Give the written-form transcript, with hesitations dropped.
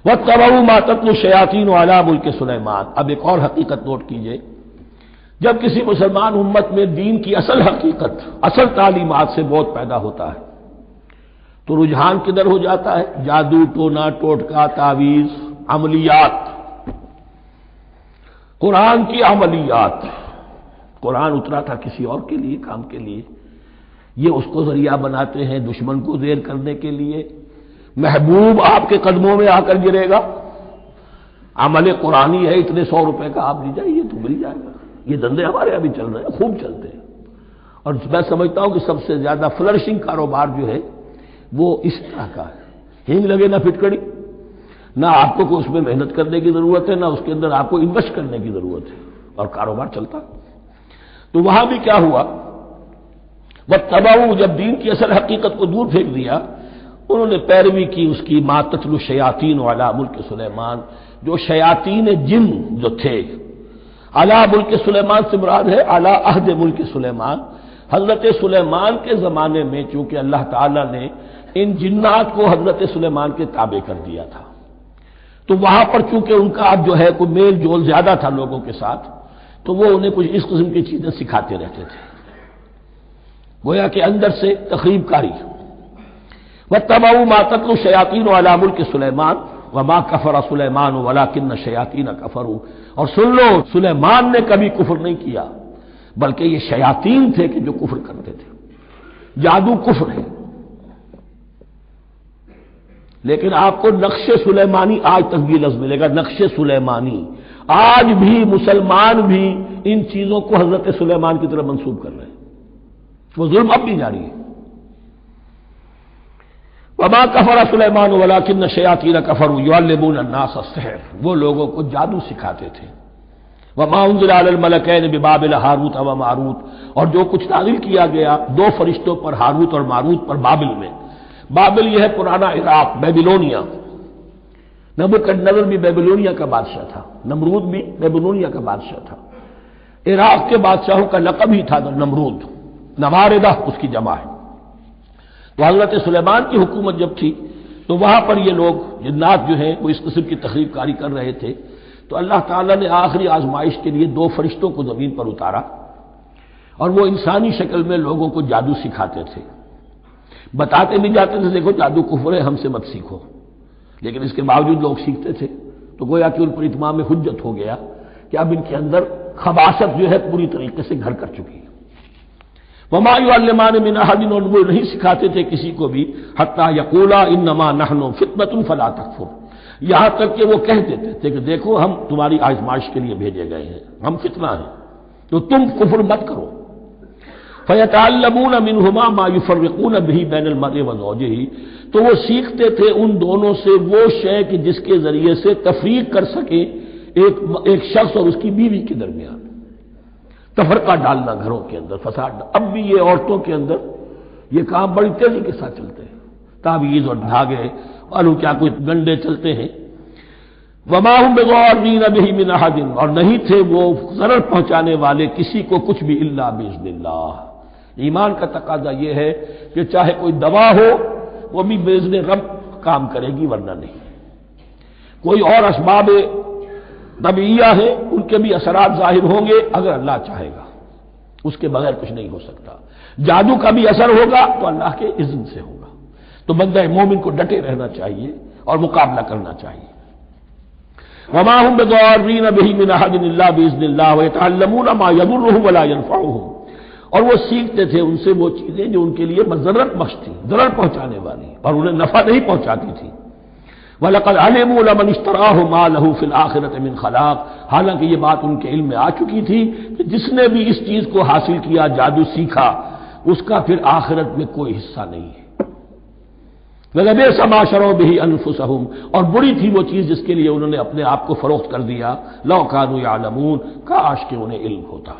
وَاتَّبَعُوا مَا تَتْلُو الشَّيَاطِينُ عَلَىٰ مُلْكِ سُلَیمان۔ اب ایک اور حقیقت نوٹ کیجئے، جب کسی مسلمان امت میں دین کی اصل حقیقت، اصل تعلیمات سے بہت پیدا ہوتا ہے تو رجحان کدھر ہو جاتا ہے؟ جادو، ٹونا، ٹوٹکا، تعویذ، عملیات، قرآن کی عملیات۔ قرآن اترا تھا کسی اور کے لیے، کام کے لیے، یہ اس کو ذریعہ بناتے ہیں دشمن کو زیر کرنے کے لیے۔ محبوب آپ کے قدموں میں آ کر گرے گا، عمل قرآنی ہے، اتنے 100 روپے کا آپ لیجائیے تو مل جائے گا۔ یہ دندے ہمارے ابھی چل رہے ہیں، خوب چلتے ہیں، اور میں سمجھتا ہوں کہ سب سے زیادہ فلرشنگ کاروبار جو ہے وہ اس طرح کا ہے۔ ہینگ لگے نہ پھٹکڑی، نہ آپ کو کوئی اس میں محنت کرنے کی ضرورت ہے، نہ اس کے اندر آپ کو انویسٹ کرنے کی ضرورت ہے، اور کاروبار چلتا۔ تو وہاں بھی کیا ہوا، وَاتَّبَعُوا، جب دین کی اصل حقیقت کو دور پھینک دیا، انہوں نے پیروی کی اس کی مَا تَتْلُو الشَّیَاطِینُ عَلَىٰ مُلْکِ سُلَیمان، جو شیاطین جن جو تھے، علی ملک سلیمان سے مراد ہے علی عہد ملک سلیمان، حضرت سلیمان کے زمانے میں چونکہ اللہ تعالیٰ نے ان جنات کو حضرت سلیمان کے تابع کر دیا تھا، تو وہاں پر چونکہ ان کا اب جو ہے کوئی میل جول زیادہ تھا لوگوں کے ساتھ، تو وہ انہیں کچھ اس قسم کی چیزیں سکھاتے رہتے تھے، گویا کہ اندر سے تخریب کاری۔ وَاتَّبَعُوا مَا تَتْلُو الشَّیَاطِینُ عَلَىٰ مُلْکِ سُلَیمان وَمَا كَفَرَ سُلَیمَانُ وَلَٰكِنَّ الشَّیَاطِینَ كَفَرُوا، اور سن لو سلیمان نے کبھی کفر نہیں کیا، بلکہ یہ شیاطین تھے کہ جو کفر کرتے تھے۔ جادو کفر ہے، لیکن آپ کو نقش سلیمانی آج تک بھی لفظ ملے گا، نقش سلیمانی۔ آج بھی مسلمان بھی ان چیزوں کو حضرت سلیمان کی طرف منسوب کر رہے ہیں، وہ ظلم اب بھی جاری ہے۔ وَمَا كَفَرَ سُلَیمَانُ وَلَٰكِنَّ الشَّیَاطِینَ كَفَرُوا يُعَلِّمُونَ النَّاسَ السِّحْرَ، وہ لوگوں کو جادو سکھاتے تھے۔ وَمَا أُنزِلَ عَلَى الْمَلَكَيْنِ بِبَابِلَ هاروت وماروت، اور جو کچھ نازل کیا گیا 2 فرشتوں پر، ہاروت اور ماروت پر، بابل میں۔ بابل یہ ہے پرانا عراق، بیبلونیا۔ نبوکدنضر بھی بیبلونیا کا بادشاہ تھا، نمرود بھی بیبلونیا کا بادشاہ تھا۔ عراق کے بادشاہوں کا لقب ہی تھا نمرود، نواردہ اس کی جمع ہے۔ تو حضرت سلیمان کی حکومت جب تھی تو وہاں پر یہ لوگ جنات جو ہیں وہ اس قسم کی تخریب کاری کر رہے تھے، تو اللہ تعالیٰ نے آخری آزمائش کے لیے 2 فرشتوں کو زمین پر اتارا، اور وہ انسانی شکل میں لوگوں کو جادو سکھاتے تھے، بتاتے بھی جاتے تھے دیکھو جادو کفر ہے، ہم سے مت سیکھو، لیکن اس کے باوجود لوگ سیکھتے تھے، تو گویا کہ ان پر اتمام حجت ہو گیا کہ اب ان کے اندر خباثت جو ہے پوری طریقے سے گھر کر چکی ہے۔ وَمَا يُعَلِّمَانِ مِنْ أَحَدٍ، اور وہ نہیں سکھاتے تھے کسی کو بھی، حَتَّىٰ يَقُولَا إِنَّمَا نَحْنُ فِتْنَةٌ فَلَا تَكْفُرْ، یہاں تک کہ وہ کہہ دیتے تھے کہ دیکھو ہم تمہاری آزمائش کے لیے بھیجے گئے ہیں، ہم فتنہ ہیں، تو تم کفر مت کرو۔ فَيَتَعَلَّمُونَ مِنْهُمَا مَا يُفَرِّقُونَ بِهِ بَيْنَ الْمَرْءِ وَزَوْجِهِ، تو وہ سیکھتے تھے ان دونوں سے وہ شے کہ جس کے ذریعے سے تفریق کر سکے ایک شخص اور اس کی بیوی کے درمیان، تفرقہ ڈالنا گھروں کے اندر، فساد۔ اب بھی یہ عورتوں کے اندر یہ کام بڑی تیزی کے ساتھ چلتے ہیں، تعویذ اور دھاگے اور کیا کوئی گنڈے چلتے ہیں۔ وَمَا هُمْ بِضَارِّينَ بِهِ مِنْ أَحَدٍ، اور نہیں تھے وہ ضرر پہنچانے والے کسی کو کچھ بھی، إِلَّا بِإِذْنِ اللَّهِ۔ ایمان کا تقاضا یہ ہے کہ چاہے کوئی دوا ہو وہ بھی بِإِذْنِ رب کام کرے گی، ورنہ نہیں۔ کوئی اور اسباب طبیعیہ ہے، ان کے بھی اثرات ظاہر ہوں گے اگر اللہ چاہے گا، اس کے بغیر کچھ نہیں ہو سکتا۔ جادو کا بھی اثر ہوگا تو اللہ کے اذن سے ہوگا، تو بندہ مومن کو ڈٹے رہنا چاہیے اور مقابلہ کرنا چاہیے۔ وَمَا هُمْ بِضَارِّينَ بِهِ مِنْ أَحَدٍ إِلَّا بِإِذْنِ اللَّهِ وَيَتَعَلَّمُونَ مَا يَضُرُّهُمْ وَلَا يَنفَعُهُمْ، اور وہ سیکھتے تھے ان سے وہ چیزیں جو ان کے لیے مضرت بخش تھی، ضرر پہنچانے والی، اور انہیں نفع نہیں پہنچاتی تھی۔ وَلَقَدْ عَلِمُوا لَمَنِ اشْتَرَاهُ مَا لَهُ فِي الْآخِرَةِ مِنْ خَلَاقٍ، حالانکہ یہ بات ان کے علم میں آ چکی تھی کہ جس نے بھی اس چیز کو حاصل کیا، جادو سیکھا، اس کا پھر آخرت میں کوئی حصہ نہیں ہے۔ وَلَبِئْسَ مَا شَرَوْا بِهِ أَنفُسَهُمْ، اور بری تھی وہ چیز جس کے لیے انہوں نے اپنے آپ کو فروخت کر دیا، لَوْ كَانُوا يَعْلَمُونَ، کاش کہ انہیں علم ہوتا۔